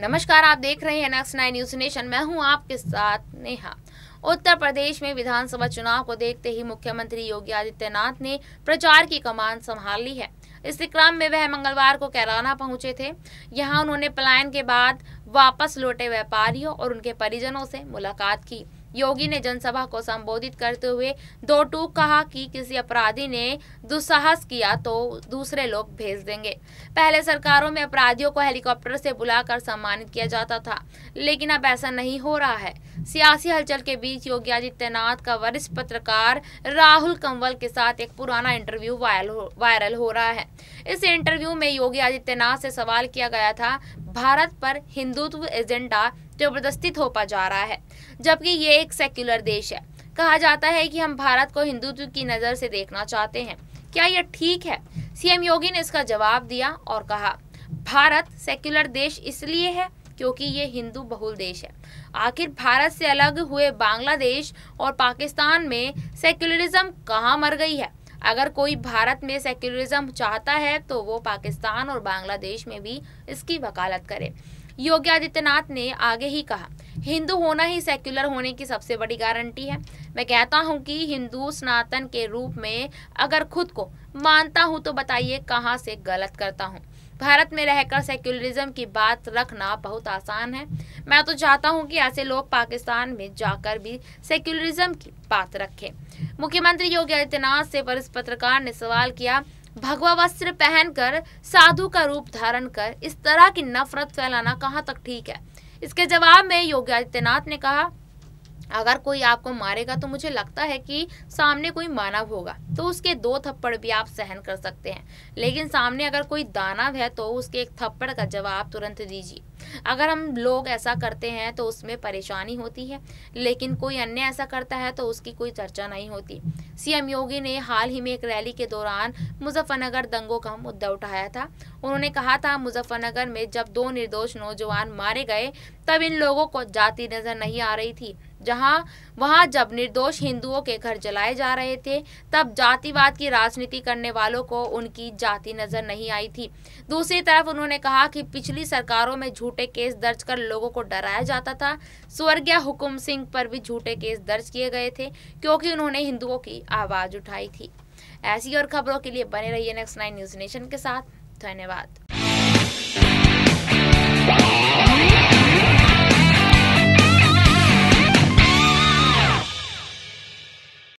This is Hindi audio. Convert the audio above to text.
नमस्कार, आप देख रहे हैं नेक्स्ट 9 न्यूज नेशन। मैं हूं आपके साथ नेहा। उत्तर प्रदेश में विधानसभा चुनाव को देखते ही मुख्यमंत्री योगी आदित्यनाथ ने प्रचार की कमान संभाल ली है। इसी क्रम में वह मंगलवार को कैराना पहुंचे थे। यहां उन्होंने पलायन के बाद वापस लौटे व्यापारियों और उनके परिजनों से मुलाकात की। योगी ने जनसभा को संबोधित करते हुए दो टूक कहा कि किसी अपराधी ने दुस्साहस किया तो दूसरे लोग भेज देंगे। पहले सरकारों में अपराधियों को हेलीकॉप्टर से बुलाकर सम्मानित किया जाता था, लेकिन अब ऐसा नहीं हो रहा है। सियासी हलचल के बीच योगी आदित्यनाथ का वरिष्ठ पत्रकार राहुल कंवल के साथ एक पुराना इंटरव्यू वायरल हो रहा है। इस इंटरव्यू में योगी आदित्यनाथ से सवाल किया गया था, भारत पर हिंदुत्व एजेंडा जबरदस्ती थोपा जा रहा है, जबकि ये एक सेक्युलर देश है। कहा जाता है कि हम भारत को हिंदुत्व की नजर से देखना चाहते हैं, क्या यह ठीक है? सीएम योगी ने इसका जवाब दिया और कहा, भारत सेक्युलर देश इसलिए है क्योंकि ये हिंदू बहुल देश है। आखिर भारत से अलग हुए बांग्लादेश और पाकिस्तान में सेक्युलरिज्म कहाँ मर गई है? अगर कोई भारत में सेक्युलरिज्म चाहता है तो वो पाकिस्तान और बांग्लादेश में भी इसकी वकालत करे। योगी आदित्यनाथ ने आगे ही कहा, हिंदू होना ही सेक्युलर होने की सबसे बड़ी गारंटी है। मैं कहता हूं कि हिंदू सनातन के रूप में अगर खुद को मानता हूं तो बताइए कहां से गलत करता हूं। भारत में रहकर सेक्युलरिज्म की बात रखना बहुत आसान है। मैं तो चाहता हूं कि ऐसे लोग पाकिस्तान में जाकर भी सेक्युलरिज्म की बात रखें। मुख्यमंत्री योगी आदित्यनाथ से वरिष्ठ पत्रकार ने सवाल किया, भगवा वस्त्र पहनकर साधु का रूप धारण कर इस तरह की नफरत फैलाना कहां तक ठीक है? इसके जवाब में योगी आदित्यनाथ ने कहा, अगर कोई आपको मारेगा तो मुझे लगता है कि सामने कोई मानव होगा तो उसके 2 थप्पड़ भी आप सहन कर सकते हैं, लेकिन सामने अगर कोई दानव है तो उसके 1 थप्पड़ का जवाब तुरंत दीजिए। अगर हम लोग ऐसा करते हैं तो उसमें परेशानी होती है, लेकिन कोई अन्य ऐसा करता है तो उसकी कोई चर्चा नहीं होती। सीएम योगी ने हाल ही में एक रैली के दौरान मुजफ्फरनगर दंगों का मुद्दा उठाया था। उन्होंने कहा था, मुजफ्फरनगर में जब 2 निर्दोष नौजवान मारे गए तब इन लोगों को जाति नजर नहीं आ रही थी। वहां जब निर्दोष हिंदुओं के घर जलाए जा रहे थे तब जातिवाद की राजनीति करने वालों को उनकी जाति नजर नहीं आई थी। दूसरी तरफ उन्होंने कहा कि पिछली सरकारों में झूठे केस दर्ज कर लोगों को डराया जाता था। स्वर्गीय हुकुम सिंह पर भी झूठे केस दर्ज किए गए थे क्योंकि उन्होंने हिंदुओं की आवाज उठाई थी। ऐसी और खबरों के लिए बने रहिए नेक्स्ट 9 न्यूज नेशन के साथ। धन्यवाद।